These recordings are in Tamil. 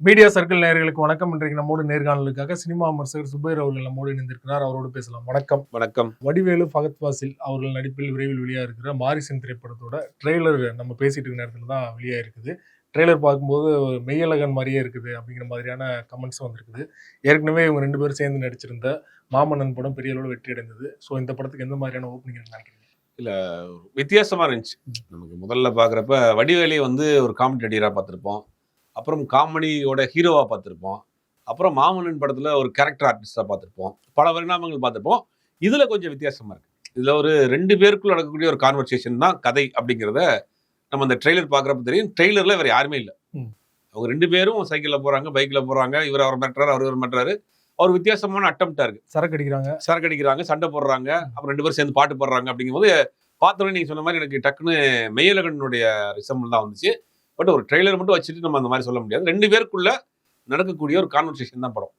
மீடியா சர்க்கிள் நேயர்களுக்கு வணக்கம். இன்றைக்கு நம்மோடு நேர்காணலுக்காக சினிமா விமர்சகர் சுபைர் அவர்கள் நம்மோடு இணைந்திருக்கிறார். அவரோடு பேசலாம். வணக்கம். வணக்கம். வடிவேலு, ஃபகத் ஃபாசில் அவர்கள் நடிப்பில் விரைவில் வெளியாக இருக்கிற மாரிசன் திரைப்படத்தோட ட்ரெய்லர் நம்ம பேசிட்டு இருக்க நேரத்தில் தான் வெளியாக இருக்குது. ட்ரெய்லர் பார்க்கும்போது மெய்யழகன் மாதிரியே இருக்குது அப்படிங்கிற மாதிரியான கமெண்ட்ஸும் வந்திருக்குது. ஏற்கனவே இவங்க 2 பேரும் சேர்ந்து நடிச்சிருந்த மாமன்னன் படம் பெரிய அளவில் வெற்றி அடைந்தது. ஸோ இந்த படத்துக்கு எந்த மாதிரியான ஓப்பனிங் நினைக்கிறீங்க? இல்லை, வித்தியாசமாக இருந்துச்சு. நமக்கு முதல்ல பார்க்குறப்ப வடிவேலி ஒரு காமெடி நடிகராக பார்த்துருப்போம். அப்புறம் காமெடியோட ஹீரோவாக பார்த்துருப்போம். அப்புறம் மாமன்னன் படத்தில் ஒரு கேரக்டர் ஆர்டிஸ்டாக பார்த்துருப்போம். பல பரிணாமங்கள் பார்த்துருப்போம். இதில் கொஞ்சம் வித்தியாசமாக இருக்குது. இதில் ஒரு 2 பேருக்குள்ள நடக்கக்கூடிய ஒரு கான்வர்சேஷன் தான் கதை அப்படிங்கிறத நம்ம அந்த ட்ரெய்லர் பார்க்குறப்ப தெரியும். ட்ரெய்லரில் வேறு யாருமே இல்லை. அவங்க 2 பேரும் சைக்கிளில் போகிறாங்க, பைக்கில் போகிறாங்க. இவர் அவர் மாட்டுறாரு, அவர் மாட்டுறாரு. அவர் வித்தியாசமான அட்டம்ப்டா இருக்கு. சரக்கு அடிக்கிறாங்க, சண்டை போடுறாங்க, அப்புறம் 2 பேரும் சேர்ந்து பாட்டு போடுறாங்க. அப்படிங்கும்போது பார்த்தோன்னே நீங்கள் சொன்ன மாதிரி எனக்கு டக்குன்னு மெய்யழகனுடைய ரிசம்பிள் தான் வந்துச்சு. பட் ஒரு ட்ரெய்லர் மட்டும் வச்சுட்டு நம்ம அந்த மாதிரி சொல்ல முடியாது. 2 பேருக்குள்ள நடக்கக்கூடிய ஒரு கான்வர்சேஷன் தான் படம்.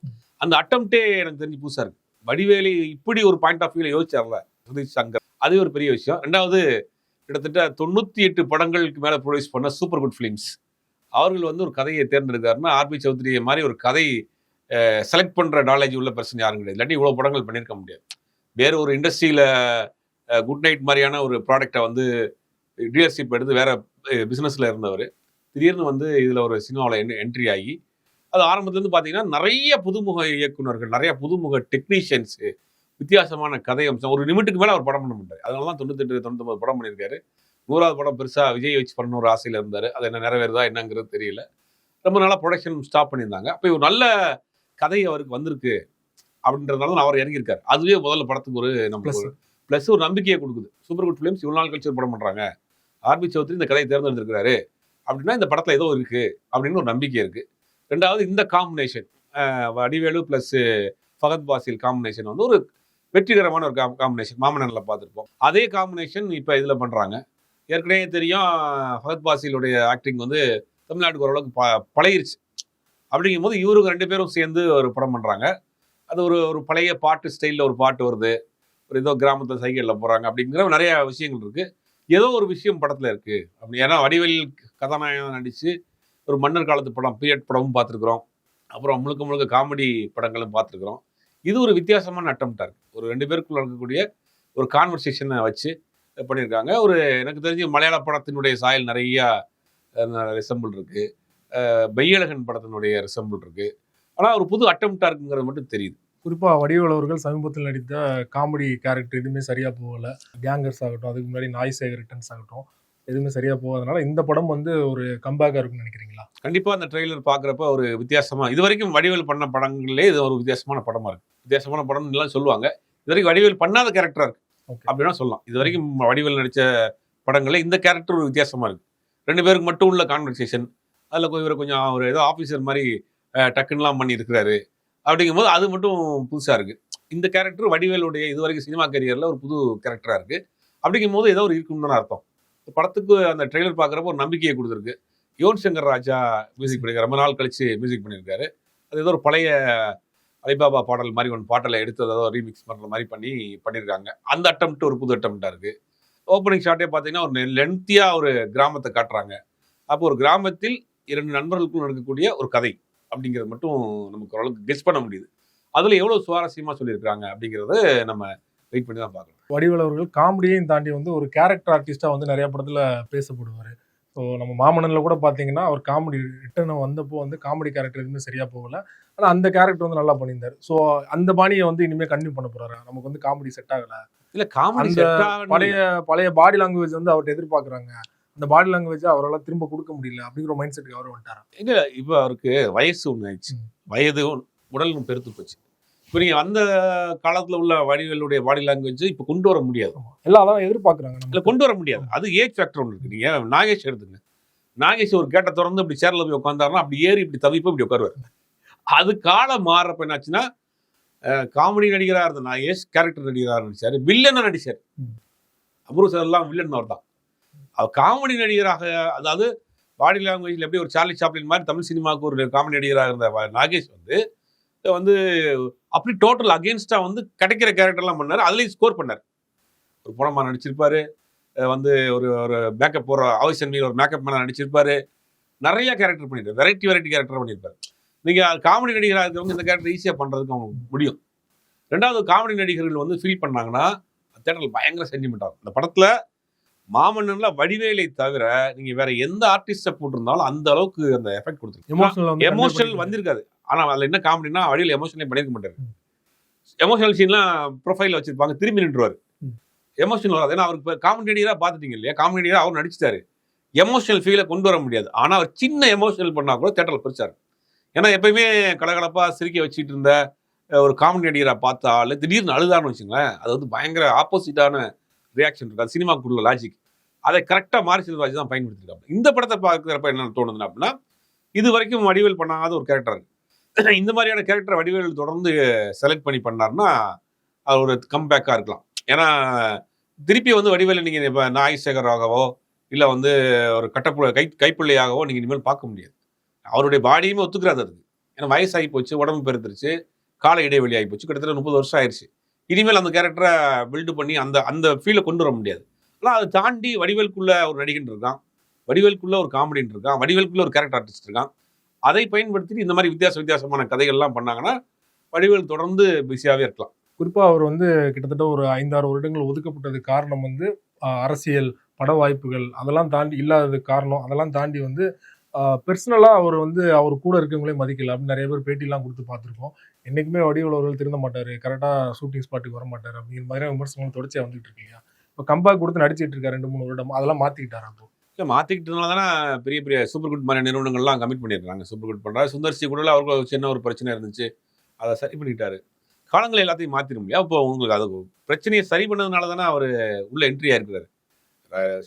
அந்த அட்டம்ப்டே எனக்கு தெரிஞ்சு புதுசாக இருக்கு. வடிவேலி இப்படி ஒரு பாயிண்ட் ஆஃப் வியூல யோசிச்சார்ல சுதீஷ் சங்கர், அது ஒரு பெரிய விஷயம். 2வது, கிட்டத்தட்ட 98 படங்களுக்கு மேலே ப்ரொடியூஸ் பண்ண சூப்பர் குட் ஃபிலிம்ஸ் அவர்கள் ஒரு கதையை தேர்ந்தெடுக்காருன்னா ஆர்பி சௌத்ரி மாதிரி ஒரு கதை செலக்ட் பண்ணுற நாலேஜ் உள்ள பர்சன் யாரும் கிடையாது. இல்லாட்டி இவ்வளோ படங்கள் பண்ணியிருக்க முடியாது. வேறு ஒரு இண்டஸ்ட்ரியில் குட் நைட் மாதிரியான ஒரு ப்ராடக்டை டீலர்ஷிப் எடுத்து வேற பிஸ்னஸில் இருந்தவர் திடீர்னு இதில் ஒரு சினிமாவில் என்ட்ரி ஆகி அது ஆரம்பத்துலேருந்து பார்த்தீங்கன்னா நிறைய புதுமுக இயக்குநர்கள், நிறைய புதுமுக டெக்னீஷியன்ஸு, வித்தியாசமான கதை அம்சம். ஒரு நிமிட்டுக்கு மேலே அவர் படம் பண்ண முடியாது. அதனால தான் 98 99 படம் பண்ணியிருக்காரு. 100வது படம் பெருசாக விஜய் வச்சு பண்ண ஒரு ஆசையில் இருந்தார். அது என்ன நிறைவேறுதா என்னங்கிறது தெரியல. ரொம்ப நாளாக ப்ரொடக்ஷன் ஸ்டாப் பண்ணியிருந்தாங்க. அப்போ ஒரு நல்ல கதை அவருக்கு வந்திருக்கு அப்படின்றதுனால தான் அவர் இறங்கியிருக்காரு. அதுவே முதல்ல படத்துக்கு ஒரு நம்மளுக்கு ப்ளஸ் ஒரு நம்பிக்கையை கொடுக்குது. சூப்பர் குட் ஃபிலிம்ஸ் இவ்வளோ நாள் கழிச்சு ஒரு படம் பண்ணுறாங்க, ஆர்பி சௌத்ரி இந்த கதையை தேர்ந்தெடுத்திருக்கிறாரு அப்படின்னா இந்த படத்தில் ஏதோ இருக்குது அப்படின்னு ஒரு நம்பிக்கை இருக்குது. 2வது, இந்த combination Vadivelu plus Fahadh Faasil combination ஒரு வெற்றிகரமான ஒரு காம்பினேஷன் மாமன்னனில் பார்த்துருப்போம். அதே காம்பினேஷன் இப்போ இதில் பண்ணுறாங்க. ஏற்கனவே தெரியும் ஃபகத் ஃபாசிலுடைய ஆக்டிங் தமிழ்நாட்டுக்கு ஓரளவுக்கு பழகிருச்சு. அப்படிங்கும்போது இவருக்கு 2 பேரும் சேர்ந்து ஒரு படம் பண்ணுறாங்க. அது ஒரு பழைய பாட்டு ஸ்டைலில் ஒரு பாட்டு வருது, ஒரு ஏதோ கிராமத்தில் சைக்கிளில் போகிறாங்க அப்படிங்கிற நிறைய விஷயங்கள் இருக்குது. ஏதோ ஒரு விஷயம் படத்தில் இருக்குது அப்படி. ஏன்னா வடிவேல் கதாநாயகன் நடித்து ஒரு மன்னர் காலத்து படம் பீரியட் படமும் பார்த்துருக்குறோம். அப்புறம் முழுக்க முழுக்க காமெடி படங்களும் பார்த்துருக்குறோம். இது ஒரு வித்தியாசமான அட்டம்ப்டாக இருக்குது. ஒரு 2 பேருக்குள்ள இருக்கக்கூடிய ஒரு கான்வர்சேஷனை வச்சு பண்ணியிருக்காங்க. எனக்கு தெரிஞ்சு மலையாள படத்தினுடைய சாயல் நிறையா ரிசம்பிள் இருக்குது. மெய்யழகன் படத்தினுடைய ரிசம்பிள் இருக்குது. ஆனால் ஒரு புது அட்டம்ப்டாக இருக்குங்கிறது மட்டும் தெரியுது. குறிப்பாக வடிவேலு அவர்கள் சமீபத்தில் நடித்த காமெடி கேரக்டர் எதுவுமே சரியாக போகலை. கேங்கர்ஸ் ஆகட்டும், அதுக்கு முன்னாடி நாய் சேகர் ரிட்டர்ன்ஸ் ஆகட்டும், எதுவுமே சரியாக போகாதனால இந்த படம் ஒரு கம்பேக்காக இருக்குன்னு நினைக்கிறீங்களா? கண்டிப்பாக அந்த ட்ரெய்லர் பார்க்குறப்ப ஒரு வித்தியாசமாக, இது வரைக்கும் வடிவேல் பண்ண படங்களே இது ஒரு வித்தியாசமான படமாக இருக்குது. வித்தியாசமான படம்னு எல்லாம் சொல்லுவாங்க. இது வரைக்கும் வடிவேல் பண்ணாத கேரக்டராக இருக்குது அப்படின்னா சொல்லலாம். இது வரைக்கும் வடிவேல் நடித்த படங்களே இந்த கேரக்டர் ஒரு வித்தியாசமாக இருக்குது. 2 பேருக்கு மட்டும் உள்ள கான்வர்சேஷன், அதில் இவர் கொஞ்சம் ஒரு ஏதோ ஆஃபீஸர் மாதிரி டக்குன்னெலாம் பண்ணியிருக்கிறாரு. அப்படிங்கும்போது அது மட்டும் புதுசாக இருக்குது. இந்த கேரக்டர் வடிவேலுடைய இது வரைக்கும் சினிமா கரியரில் ஒரு புது கேரக்டராக இருக்குது. அப்படிங்கும்போது ஏதோ ஒரு இருக்குன்னு அர்த்தம். படத்துக்கு அந்த ட்ரெய்லர் பார்க்குறப்ப ஒரு நம்பிக்கையை கொடுத்துருக்கு. யுவன் சங்கர் ராஜா மியூசிக் பண்ணியிருக்காரு. ரொம்ப நாள் கழிச்சு மியூசிக் பண்ணியிருக்காரு. அது ஏதோ ஒரு பழைய அலிபாபா பாடல் மாதிரி ஒன்று பாட்டலை எடுத்து ஏதோ ரீமிக்ஸ் பண்ணுற மாதிரி பண்ணியிருக்காங்க. அந்த அட்டம்ப்ட் ஒரு புது அட்டம்ப்டாக இருக்குது. ஓப்பனிங் ஷாட்டே பார்த்தீங்கன்னா ஒரு லென்த்தியாக ஒரு கிராமத்தை காட்டுறாங்க. அப்போ ஒரு கிராமத்தில் 2 நண்பர்களுக்குள் நடக்கக்கூடிய ஒரு கதை அப்படிங்கிறது மட்டும் நமக்கு ஓரளவுக்கு கெஸ் பண்ண முடியுது. அதில் எவ்வளோ சுவாரஸ்யமாக சொல்லியிருக்காங்க அப்படிங்கிறத நம்ம வெயிட் பண்ணி தான் பார்க்கலாம். வடிவேலு அவர்கள் காமெடியையும் தாண்டி ஒரு கேரக்டர் ஆர்டிஸ்டாக நிறைய படத்தில் பேசப்படுவார். ஸோ நம்ம மாமன்னனில் கூட பார்த்தீங்கன்னா அவர் காமெடி ரிட்டர்ன் வந்தப்போ காமெடி கேரக்டர் எதுவுமே சரியாக போகலை. ஆனால் அந்த கேரக்டர் நல்லா பண்ணியிருந்தார். ஸோ அந்த பாணியை இனிமேல் கன்டினியூ பண்ண போகிறாரு. நமக்கு காமெடி செட் ஆகலை. இல்லை, காமெடி பழைய பாடி லாங்குவேஜ் அவர்கிட்ட எதிர்பார்க்குறாங்க. அந்த பாடி லாங்குவேஜ் அவரால் திரும்ப கொடுக்க முடியல அப்படிங்கிற மைண்ட் செட்டுக்கு அவர் வந்துட்டார். இல்லை, இப்போ அவருக்கு வயசு ஒன்று ஆயிடுச்சு, வயது உடலும் பெருத்து போச்சு. இப்போ நீங்கள் அந்த காலத்தில் உள்ள வடிவேலுடைய பாடி லாங்குவேஜ் இப்போ கொண்டு வர முடியாது. எல்லாம் எதிர்பார்க்குறாங்க, இல்லை கொண்டு வர முடியாது. அது ஏஜ் ஃபேக்டர் ஒன்று இருக்குது. நீங்கள் நாகேஷ் எடுத்துங்க. நாகேஷ் ஒரு கேட்டை திறந்து இப்படி சேரில் போய் உட்காந்தாருன்னா அப்படி ஏறி இப்படி தவிப்போ இப்படி உட்காருவார். அது காலம் மாறப்ப என்னாச்சுன்னா காமெடி நடிகராக இருந்த நாகேஷ் கேரக்டர் நடிகராக நடிச்சார், வில்லனை நடிச்சார். அபூர்வ சார்லாம் வில்லன் அவர் தான். அவர் காமெடி நடிகராக, அதாவது பாடி லாங்குவேஜில் எப்படி ஒரு சார்லி சாப்ளின் மாதிரி தமிழ் சினிமாவுக்கு ஒரு காமெடி நடிகராக இருந்த நாகேஷ் அப்படி டோட்டல் அகேன்ஸ்டாக கிடைக்கிற கேரக்டர்லாம் பண்ணார். அதுலேயும் ஸ்கோர் பண்ணார். ஒரு படமாக நடிச்சிருப்பார். ஒரு மேக்கப் போகிற ஆவேசன் மீது ஒரு மேக்கப் மேனாக நடிச்சிருப்பார். நிறைய கேரக்டர் பண்ணியிருப்பார். வெரைட்டி கேரக்டர் பண்ணியிருப்பார். நீங்க காமெடி நடிகராக இருக்கிறவங்க இந்த கேரக்டர் ஈஸியா பண்றதுக்கு அவங்க முடியும். ரெண்டாவது காமெடி நடிகர்கள் வந்து ஃபீல் பண்ணாங்கன்னா தேட்டரில் பயங்கர சென்டிமெண்ட் ஆகும். இந்த படத்துல மாமன்னன்ல வடிவேலை தவிர நீங்க வேற எந்த ஆர்டிஸ்ட போட்டிருந்தாலும் அந்த அளவுக்கு அந்த எஃபெக்ட் கொடுத்துருக்கு. எமோஷனல் வந்திருக்காது. ஆனா அதுல என்ன காமெடினா வடிவேல் எமோஷனலே பண்ணிருக்க மாட்டாரு. எமோஷனல் சீன்லாம் ப்ரொஃபைல் வச்சிருப்பாங்க, திரும்பி நின்றுவாரு. எமோஷனல் வராது. ஏன்னா அவருக்கு காமெடி நடிகரா பாத்துட்டீங்க இல்லையா, காமெடி நடிகரா அவர் நடிச்சிட்டாரு. எமோஷனல் ஃபீலை கொண்டு வர முடியாது. ஆனா அவர் சின்ன எமோஷனல் பண்ணா கூட தேட்டரில் பிரிச்சாரு. ஏன்னா எப்பயுமே கலகலப்பா சிரிக்க வச்சுட்டு இருந்த ஒரு காமெடி நடிகரை பார்த்தா ஆளு திடீர்னு அழுதான்னு வச்சுங்களேன், அது வந்து பயங்கர ஆப்போசிட்டான ரியாக்ஷன் இருக்கு. அது சினிமாக்குள்ள லாஜிக். அதை கரெக்டாக மாரி செல்வராஜ் தான் பயன்படுத்திருக்காங்க. இந்த படத்தை பார்க்குறப்ப என்ன தோணுதுன்னா அப்படின்னா, இது வரைக்கும் வடிவேல் பண்ணாத ஒரு கேரக்டர் இருக்கு. இந்த மாதிரியான கேரக்டரை வடிவேல் தொடர்ந்து செலக்ட் பண்ணி பண்ணாருன்னா அது ஒரு கம்பேக்காக இருக்கலாம். ஏன்னா திருப்பி வந்து வடிவேல் நீங்கள் இப்போ நாகேஸ்வராகவோ இல்லை வந்து ஒரு கைப்பிள்ளையாகவோ நீங்கள் இனிமேல் பார்க்க முடியாது. அவருடைய பாடியுமே ஒத்துக்கிறாது இருக்கு. ஏன்னா வயசாகி போச்சு, உடம்பு பெருத்துருச்சு, கால இடைவெளி ஆகி போச்சு, கிட்டத்தட்ட 30 வருஷம் ஆயிடுச்சு. இனிமேல் அந்த கேரக்டரை பில்டு பண்ணி அந்த ஃபீலை கொண்டு வர முடியாது. ஆனால் அதை தாண்டி வடிவேலுக்குள்ள ஒரு நடிகன் இருக்கான், வடிவேலுக்குள்ள ஒரு காமெடின் இருக்கான், வடிவேலுக்குள்ள ஒரு கேரக்டர் ஆர்டிஸ்ட் இருக்கான். அதை பயன்படுத்தி இந்த மாதிரி வித்தியாசமான கதைகள்லாம் பண்ணாங்கன்னா வடிவேல் தொடர்ந்து பிஸியாகவே இருக்கலாம். குறிப்பா அவர் வந்து கிட்டத்தட்ட ஒரு 5-6 வருடங்கள் ஒதுக்கப்பட்டதுக்கு காரணம் வந்து அரசியல், பட வாய்ப்புகள் அதெல்லாம் தாண்டி இல்லாததுக்கு காரணம். அதெல்லாம் தாண்டி வந்து பெர்சனலா அவர் வந்து அவர் கூட இருக்கவங்களே மதிக்கல அப்படின்னு நிறைய பேர் பேட்டிலாம் கொடுத்து பார்த்துருக்கோம். என்னைக்குமே வடிவேல் அவர்கள் திருந்த மாட்டாரு, கரெக்டா ஷூட்டிங் ஸ்பாட்டுக்கு வர மாட்டாரு அப்படிங்கிற மாதிரியான விமர்சனங்கள் தொடர்ச்சியா வந்துட்டு இருக்கு இல்லையா. இப்போ கம்பேக் கொடுத்து நடிச்சிட்டு இருக்காரு 2-3 வருடம். அதெல்லாம் மாத்திக்கிட்டாரு. அப்போ இல்லை மாற்றிக்கிட்டதுனால தானே பெரிய பெரிய சூப்பர் குட் மாதிரி நிறுவனங்கள்லாம் கமிட் பண்ணியிருக்காங்க. சூப்பர் குட் பண்ணுறாரு. சுந்தர்சி கூட அவருக்கு சின்ன ஒரு பிரச்சனை இருந்துச்சு, அதை சரி பண்ணிட்டாரு. காலங்கள் எல்லாத்தையும் மாற்றிட முடியாது. அப்போ உங்களுக்கு அது பிரச்சனையை சரி பண்ணதுனால தானே அவர் உள்ள என்ட்ரி ஆயிருக்கிறாரு.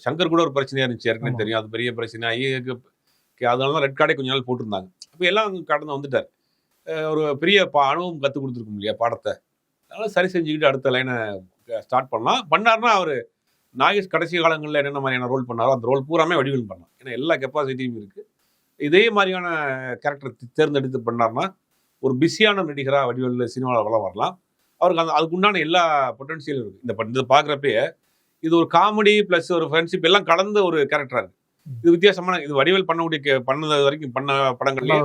சங்கர் கூட ஒரு பிரச்சனையா இருந்துச்சு, ஏற்கனவே தெரியும். அது பெரிய பிரச்சனை ஆகி அதனால தான் ரெட் கார்டே கொஞ்ச நாள் போட்டிருந்தாங்க. அப்போ எல்லாம் கடந்து வந்துட்டார். ஒரு பெரிய அனுபவம் கற்றுக் கொடுத்துருக்கும் இல்லையா பாடத்தை. அதனால சரி செஞ்சுக்கிட்டு அடுத்த லைனை ஸ்டார்ட் பண்ணார்னா அவர் நாகேஷ் கடைசி காலங்களில் என்னென்ன மாதிரியான ரோல் பண்ணாரோ அந்த ரோல் பூராமே வடிவேல் பண்ணலாம். ஏன்னா எல்லா கெப்பாசிட்டியும் இருக்குது. இதே மாதிரியான கேரக்டர் தேர்ந்தெடுத்து பண்ணார்னா ஒரு பிஸியான நடிகராக வடிவேல் சினிமாவில் வரலாம். அவருக்கு அதுக்குண்டான எல்லா பொட்டன்ஷியலும் இருக்குது. இந்த பார்க்குறப்பே இது ஒரு காமெடி ப்ளஸ் ஒரு ஃப்ரெண்ட்ஷிப் எல்லாம் கலந்த ஒரு கேரக்டராக இருக்குது. இது வித்தியாசமான, இது வடிவேல் பண்ணது வரைக்கும் பண்ண படங்கள்லேயே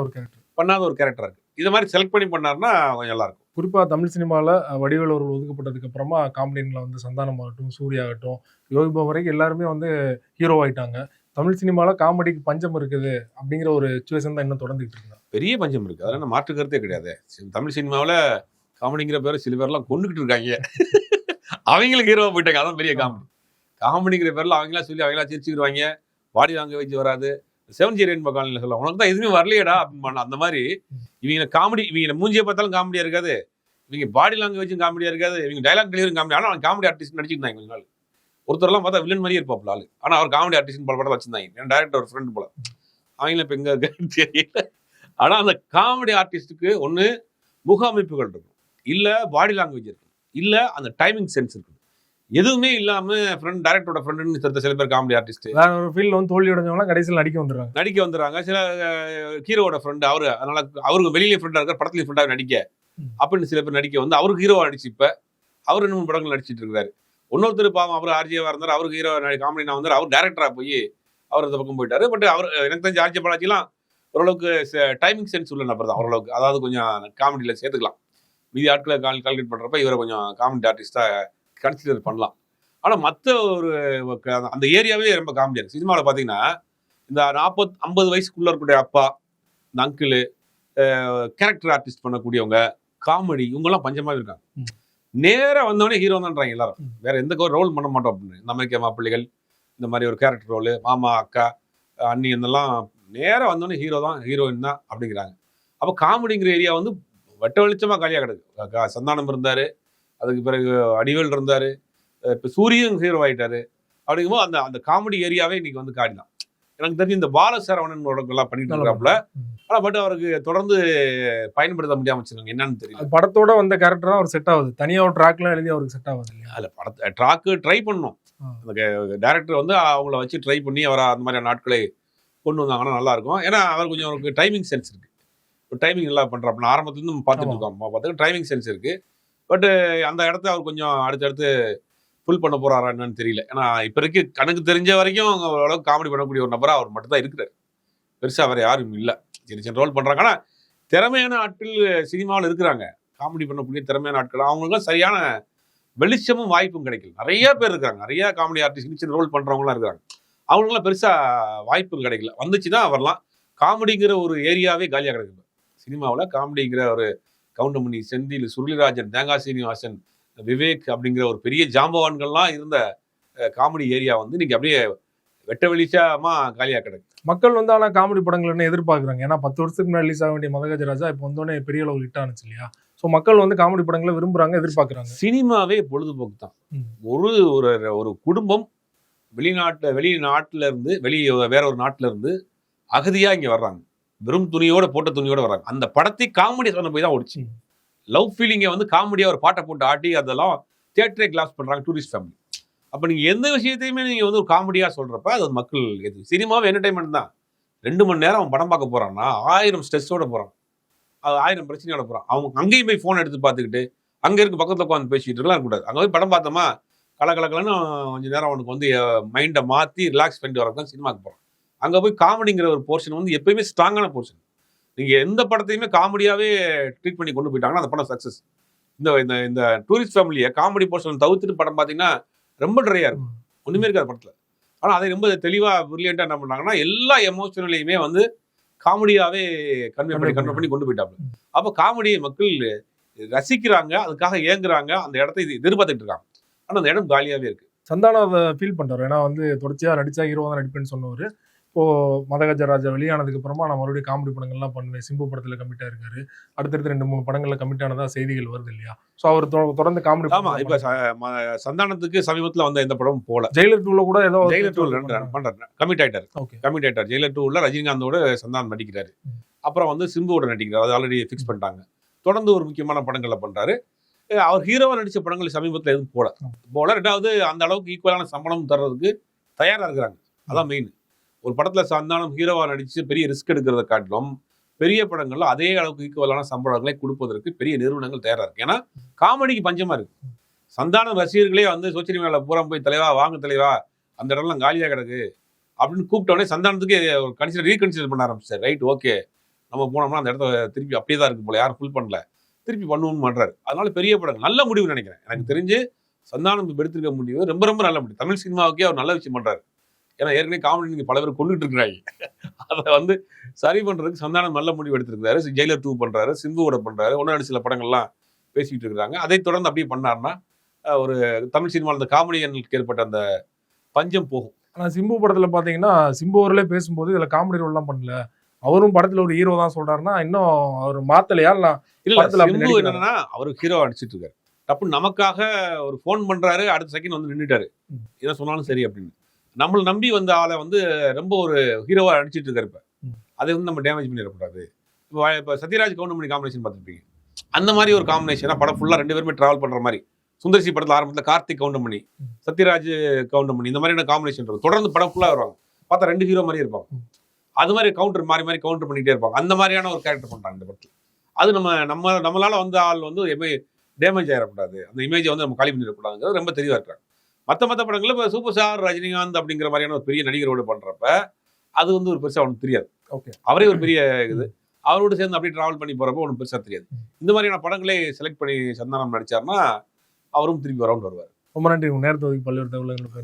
பண்ணாத ஒரு கேரக்டராக இருக்குது. இதை மாதிரி செலக்ட் பண்ணி பண்ணார்னா கொஞ்சம் நல்லாயிருக்கும். குறிப்பாக தமிழ் சினிமாவில் வடிவேல் அவர்கள் ஒதுக்கப்பட்டதுக்கு அப்புறமா காமெடியன்ல வந்து சந்தானம் ஆகட்டும், சூர்யா ஆகட்டும், யோகிபா வரைக்கும் எல்லாருமே வந்து ஹீரோ ஆயிட்டாங்க. தமிழ் சினிமாவில் காமெடிக்கு பஞ்சம் இருக்குது அப்படிங்கிற ஒரு சுச்சுவேஷன் தான் இன்னும் தொடர்ந்துட்டு இருக்கு. பெரிய பஞ்சம் இருக்குது, அதெல்லாம் மாற்று கருத்தே கிடையாது. தமிழ் சினிமாவில் காமெடிங்கிற பேரை சில பேர்லாம் கொண்டுகிட்டு இருக்காங்க. அவங்களுக்கு ஹீரோவாக போயிட்டாங்க. அதான் பெரிய காமெடிங்கிற பேரில் அவங்களாம் சொல்லி அவங்களா சிரிச்சுக்கிடுவாங்க. பாடி வாங்க வச்சு வராது. 7G ரெயின்போ காலனியில் சொல்ல உனக்கு தான் எதுவுமே வரலையடா அப்படின்னு. அந்த மாதிரி இவங்க காமெடி, இவங்க மூஞ்சியை பார்த்தாலும் காமெடியாக இருக்காது, இவங்க பாடி லாங்குவேஜும் காமெடியாக இருக்காது, இவங்க டைலாக் டெலிவரியும் காமெடி. ஆனால் அவன் காமெடி ஆர்டிஸ்ட் நடிச்சிருந்தாங்க கொஞ்ச நாள். ஒருத்தர்லாம் பார்த்தா வில்லன் மாதிரியே இருப்பாப்புல ஆளு, ஆனால் அவர் காமெடி ஆர்டிஸ்ட் பல படம் வச்சிருந்தாங்க. ஏன்னா டேரக்டர் ஒரு ஃப்ரெண்ட் போல. அவங்கள இப்போ எங்கே தெரியல. ஆனால் அந்த காமெடி ஆர்டிஸ்ட்டுக்கு ஒன்று முக அமைப்புகள் இருக்கும், இல்லை பாடி லாங்குவேஜ் இருக்கும், இல்லை அந்த டைமிங் சென்ஸ் இருக்கும். எதுவுமே இல்லாம ஃப்ரெண்ட் டைரக்டரோட ஃப்ரெண்டுன்னு சொல்ற சில பேர் காமெடி ஆர்டிஸ்ட் ஒரு ஃபீல்ட்ல வந்து தோல்வி அடைஞ்சவங்க கடைசியில் நடிக்க வந்துடுறாங்க. சில ஹீரோவோட ஃப்ரெண்டு அவரு, அதனால அவருக்கு வெளியிலே ஃப்ரெண்டா இருக்கார், படத்துல ஃப்ரெண்டாக நடிக்க அப்படின்னு சில பேர் நடிக்க வந்து அவருக்கு ஹீரோவா நடிச்சு இப்ப அவர் இன்னும் படங்கள் நடிச்சிட்டு இருக்காரு. இன்னொருத்தர் பாவம் அவர் ஆர்ஜியா இருந்தார், அவருக்கு ஹீரோ காமெடி நான் வந்தார், அவர் டேரக்டரா போய் அவர் அந்த பக்கம் போயிட்டாரு. பட் அவர் எனக்கு தெரிஞ்ச ஆர்ஜி பாலாஜிலாம் ஓரளவுக்கு டைமிங் சென்ஸ் உள்ள நபர் தான் ஓரளவுக்கு. அதாவது கொஞ்சம் காமெடியில சேர்த்துக்கலாம். மீதி ஆட்களை கால்குலேட் பண்றப்ப இவரை கொஞ்சம் காமெடி ஆர்டிஸ்டா கன்சிடர் பண்ணலாம். ஆனால் மற்ற ஒரு அந்த ஏரியாவே ரொம்ப காமெடியாக இருக்குது. சினிமாவில் பார்த்தீங்கன்னா இந்த 40-50 வயசுக்குள்ளே இருக்கக்கூடிய அப்பா, இந்த அங்கிள், கேரக்டர் ஆர்டிஸ்ட் பண்ணக்கூடியவங்க, காமெடி, இவங்கெல்லாம் பஞ்சமாக இருக்காங்க. நேராக வந்தவொடனே ஹீரோ தான்றாங்க எல்லாரும். வேற எந்த ரோல் பண்ண மாட்டோம் அப்படின்னு. நமக்கே மாப்பிள்ளைகள் இந்த மாதிரி ஒரு கேரக்டர் ரோலு, மாமா, அக்கா, அண்ணி, இதெல்லாம் நேராக வந்தோடனே ஹீரோ தான், ஹீரோயின் தான் அப்படிங்கிறாங்க. அப்போ காமெடிங்கிற ஏரியா வந்து வெட்ட வெளிச்சமாக காலியாக கிடக்கு. சந்தானம் இருந்தார், அதுக்கு பிறகு வடிவேல் இருந்தார், இப்போ சூரியன் ஹீரோ ஆகிட்டாரு. அப்படிங்கும்போது அந்த அந்த காமெடி ஏரியாவே இன்னைக்கு வந்து காடி தான். எனக்கு தெரிஞ்சு இந்த பாலசரவணன் எல்லாம் பண்ணிட்டு இருக்காப்புல. ஆனால் பட் அவருக்கு தொடர்ந்து பயன்படுத்த முடியாம வச்சிருக்காங்க, என்னன்னு தெரியல. படத்தோட வந்த கேரக்டர் தான் அவர் செட் ஆகுது, தனியாக ஒரு ட்ராக்லாம் எழுதி அவருக்கு செட் ஆகுது இல்லையா. அதில் படத்தை ட்ராக்கு ட்ரை பண்ணணும். அந்த டேரக்டர் வந்து அவங்கள வச்சு ட்ரை பண்ணி அவரை அந்த மாதிரியான நாட்களை கொண்டு வந்தாங்கன்னா நல்லா இருக்கும். ஏன்னா அவர் கொஞ்சம் அவருக்கு டைமிங் சென்ஸ் இருக்கு. இப்போ டைமிங் நல்லா பண்ணுறாப்புல ஆரம்பத்துலேருந்து நம்ம பார்த்துட்டு இருக்கோம். பார்த்துட்டு டைமிங் சென்ஸ் இருக்கு. பட் அந்த இடத்த அவர் கொஞ்சம் அடுத்தடுத்து ஃபுல் பண்ண போறாரா என்னன்னு தெரியல. ஏன்னா இப்போ இருக்கு கணக்கு தெரிஞ்ச வரைக்கும் ஓரளவுக்கு காமெடி பண்ணக்கூடிய ஒரு நபராக அவர் மட்டும் தான் இருக்கிறார். பெருசாக வேறு யாரும் இல்லை. சின்ன சின்ன ரோல் பண்ணுறாங்க. ஆனால் திறமையான ஆட்கள் சினிமாவில் இருக்கிறாங்க, காமெடி பண்ணக்கூடிய திறமையான ஆட்கள். அவங்களுக்குலாம் சரியான வெளிச்சமும் வாய்ப்பும் கிடைக்கல. நிறைய பேர் இருக்காங்க, நிறைய காமெடி ஆர்டிஸ்ட் சின்ன ரோல் பண்றவங்களாம் இருக்காங்க. அவங்களுக்குலாம் பெருசா வாய்ப்பு கிடைக்கல. வந்துச்சுன்னா வரலாம். காமெடிங்கிற ஒரு ஏரியாவே காலியாக கிடக்குது சினிமாவில். காமெடிங்கிற ஒரு கவுண்டமணி, செந்தில், சுருளிராஜன், தேங்காய் சீனிவாசன், விவேக் அப்படிங்கிற ஒரு பெரிய ஜாம்பவான்கள்லாம் இருந்த காமெடி ஏரியா வந்து இன்னைக்கு அப்படியே வெட்ட வெளிச்சமா காலியாக கிடக்கு. மக்கள் வந்து ஆனால் காமெடி படங்கள் என்ன எதிர்பார்க்குறாங்க. ஏன்னா 10 வருஷத்துக்கு முன்னாடி ரிலீஸ் ஆக வேண்டிய மதகஜராஜா இப்போ வந்தோடனே பெரிய அளவு ஹிட் ஆனிச்சு இல்லையா? ஸோ மக்கள் வந்து காமெடி படங்களை விரும்புறாங்க, எதிர்பார்க்குறாங்க. சினிமாவே பொழுதுபோக்கு தான். ஒரு ஒரு குடும்பம் வெளிநாட்டுல இருந்து வேற ஒரு நாட்டுல இருந்து அகதியா இங்க வர்றாங்க, வெறும் துணியோட போட்ட துணியோட வர்றாங்க. அந்த படத்தை காமெடி சொன்ன போய் தான் ஓடிச்சு. லவ் ஃபீலிங்கை வந்து காமெடியா ஒரு பாட்டை போட்டு ஆட்டி அதெல்லாம் தியேட்டரே கிளாஸ் பண்றாங்க டூரிஸ்ட் ஃபேமிலி. அப்ப நீங்க எந்த விஷயத்தையுமே நீங்க வந்து ஒரு காமெடியா சொல்றப்ப அது மக்கள் சினிமாவே என்டர்டைன்மெண்ட் தான். 2 மணி நேரம் அவன் படம் பார்க்க போறான்னா 1000 ஸ்ட்ரெஸ்ஸோட போறான், 1000 பிரச்சனையோட போறான். அவங்க அங்கேயும் போய் போன் எடுத்து பார்த்துக்கிட்டு அங்க இருக்க பக்கத்துல உட்காந்து பேசிட்டு இருக்கலாம் கூடாது. அங்க போய் படம் பார்த்தோமா கலக்கலன்னு கொஞ்சம் நேரம் அவனுக்கு வந்து மைண்டை மாற்றி ரிலாக்ஸ் பண்ணிட்டு வரதான் சினிமாவுக்கு போகிறான். அங்கே போய் காமெடிங்கிற ஒரு போர்ஷன் வந்து எப்பயுமே ஸ்ட்ராங்கான போர்ஷன். நீங்கள் எந்த படத்தையுமே காமெடியாகவே ட்ரீட் பண்ணி கொண்டு போயிட்டாங்கன்னா அந்த படம் சக்ஸஸ். இந்த இந்த டூரிஸ்ட் ஃபேமிலியை காமெடி போர்ஷன் தவிர்த்துட்டு படம் பார்த்தீங்கன்னா ரொம்ப ட்ரையாக இருக்கும், ஒன்றுமே இருக்காது படத்தில். ஆனால் அதை ரொம்ப தெளிவாக பிரில்லியண்ட்டாக என்ன பண்ணாங்கன்னா எல்லா எமோஷனலையுமே வந்து காமெடியாகவே கன்வே பண்ணி கொண்டு போயிட்டாங்க. அப்போ காமெடியை மக்கள் ரசிக்கிறாங்க, அதுக்காக ஏங்குறாங்க, அந்த இடத்த எதிர்பார்த்துட்டு இருக்காங்க. ஆனால் அந்த இடம் காலியாகவே இருக்கு. சந்தானம் அதை ஃபீல் பண்ணுறாரு. ஏன்னா வந்து தொடர்ச்சியாக நடிச்சா ஹீரோ தான் நடிப்பேன்னு சொன்னவர் இப்போ மதகஜராஜா வெளியானதுக்கு அப்புறமா நான் மறுபடியும் காமெடி படங்கள்லாம் பண்ணுவேன், சிம்பு படத்தில் கமிட்டாக இருக்காரு, அடுத்தடுத்து 2-3 படங்களில் கமிட் ஆனதா செய்திகள் வருது இல்லையா? ஸோ அவர் தொடர்ந்து காமெடி. ஆமா, இப்போ சந்தானத்துக்கு சமீபத்தில் வந்த எந்த படமும் போல. ஜெயிலர் 2ல கூட ஏதோ ஜெயிலர் 2 பண்றாரு, கமிட் ஆயிட்டார். ஜெயிலர் 2ல ரஜினிகாந்தோட சந்தானம் நடிக்கிறாரு. அப்புறம் வந்து சிம்புவோட நடிக்கிறார், அது ஆல்ரெடி ஃபிக்ஸ் பண்ணிட்டாங்க. தொடர்ந்து ஒரு முக்கியமான படங்களை பண்றாரு. அவர் ஹீரோவா நடிச்ச படங்கள் சமீபத்தில் எதுவும் போல. ரெண்டாவது அந்த அளவுக்கு ஈக்குவலான சம்பளம் தர்றதுக்கு தயாரா இருக்கிறாங்க. அதான் மெயின். ஒரு படத்துல சந்தானம் ஹீரோவா நடிச்சு பெரிய ரிஸ்க் எடுக்கிறத காட்டிலும் பெரிய படங்கள்ல அதே அளவுக்கு ஈக்குவலான சம்பளங்களை கொடுப்பதற்கு பெரிய நிறுவனங்கள் தயாரா இருக்கு. ஏன்னா காமெடிக்கு பஞ்சமா இருக்கு. சந்தானம் ரசிகர்களே வந்து சோசியல் மீடியால பூரா போய் தலைவா வாங்க தலைவா அந்த இடம்லாம் காலியா கிடக்கு அப்படின்னு கூப்பிட்டோடனே சந்தானத்துக்கு ரீகன்சிடர் பண்ண ஆரம்பிச்சார். ரைட், ஓகே, நம்ம போனோம்னா அந்த இடத்த திருப்பி அப்படியே தான் இருக்கு போல, யாரும் ஃபுல் பண்ணல, திருப்பி பண்ணுவோம்னு பண்றாரு. அதனால பெரிய படங்கள் நல்ல முடிவு நினைக்கிறேன். எனக்கு தெரிஞ்சு சந்தானம் எடுத்திருக்க முடிவு ரொம்ப ரொம்ப நல்ல முடிவு. தமிழ் சினிமாவுக்கே அவர் நல்ல விஷயம் பண்றாரு. ஏன்னா ஏற்கனவே காமெடி நீங்க பல பேர் கொண்டுட்டு இருக்கிறாங்க, அதை வந்து சரி பண்றதுக்கு சந்தானம் நல்ல முடிவு எடுத்திருக்கிறாரு. ஜெயிலர் 2 பண்றாரு, சிம்புவோட பண்றாரு, ஒன்னு சில படங்கள்லாம் பேசிட்டு இருக்கிறாங்க. அதை தொடர்ந்து அப்படியே பண்ணாருன்னா ஒரு தமிழ் சினிமாவில் இந்த காமெடியனுக்கு ஏற்பட்ட அந்த பஞ்சம் போகும். ஆனால் சிம்பு படத்துல பாத்தீங்கன்னா சிம்பு அவர்களே பேசும்போது இதுல காமெடி ரோல்லாம் பண்ணல, அவரும் படத்துல ஒரு ஹீரோ தான் சொல்றாருன்னா இன்னும் அவர் மாத்தலையா? இல்ல, சிம்பு என்னன்னா அவரு ஹீரோ அடிச்சிட்டு இருக்காரு. தப்பு நமக்காக ஒரு போன் பண்றாரு, அடுத்த செகண்ட் வந்து நின்றுட்டாரு, இதை சொன்னாலும் சரி அப்படின்னு. நம்மளை நம்பி வந்த ஆளை வந்து ரொம்ப ஒரு ஹீரோவா அடிச்சிட்டு இருக்காரு. இப்ப அதை வந்து நம்ம டேமேஜ் பண்ணிடக்கூடாது. இப்போ சத்யராஜ் கவுண்டமணி காம்பினேஷன் பார்த்துருப்பீங்க. அந்த மாதிரி ஒரு காம்பினேஷனா படம் ஃபுல்லா 2 பேருமே டிராவல் பண்ற மாதிரி. சுந்தர்சி படத்துல ஆரம்பத்துல கார்த்திக் கவுண்டமணி, சத்யராஜ் கவுண்டமணி, இந்த மாதிரியான காம்பினேஷன் இருக்கும். தொடர்ந்து படம் ஃபுல்லா வருவாங்க, பார்த்தா 2 ஹீரோ மாதிரி இருப்பாங்க. அது மாதிரி கவுண்டர் மாறி கவுண்டர் பண்ணிட்டே இருப்பாங்க. அந்த மாதிரியான ஒரு கேரக்டர் பண்றாங்க இந்த படத்துல. அது நம்மளால வந்து ஆள் வந்து டேமேஜ் ஆயிடக்கூடாது, அந்த இமேஜை வந்து நம்ம காலி பண்ணிடக்கூடாதுங்கிறது ரொம்ப தெளிவா இருக்காங்க. மற்ற படங்கள்ல இப்போ சூப்பர் ஸ்டார் ரஜினிகாந்த் அப்படிங்கிற மாதிரியான ஒரு பெரிய நடிகரோடு பண்றப்ப அது வந்து ஒரு பெருசா ஒன்றும் தெரியாது. அவரே ஒரு பெரிய இது, அவரோடு சேர்ந்து அப்படியே டிராவல் பண்ணி போறப்ப ஒன்றும் பெருசா தெரியாது. இந்த மாதிரியான படங்களே செலக்ட் பண்ணி சந்தானம் நடிச்சாருன்னா அவரும் திருப்பி வரவுண்டு வருவார். ரொம்ப நன்றி. நேரத்தை பல்வேறு தகவல்களுக்கு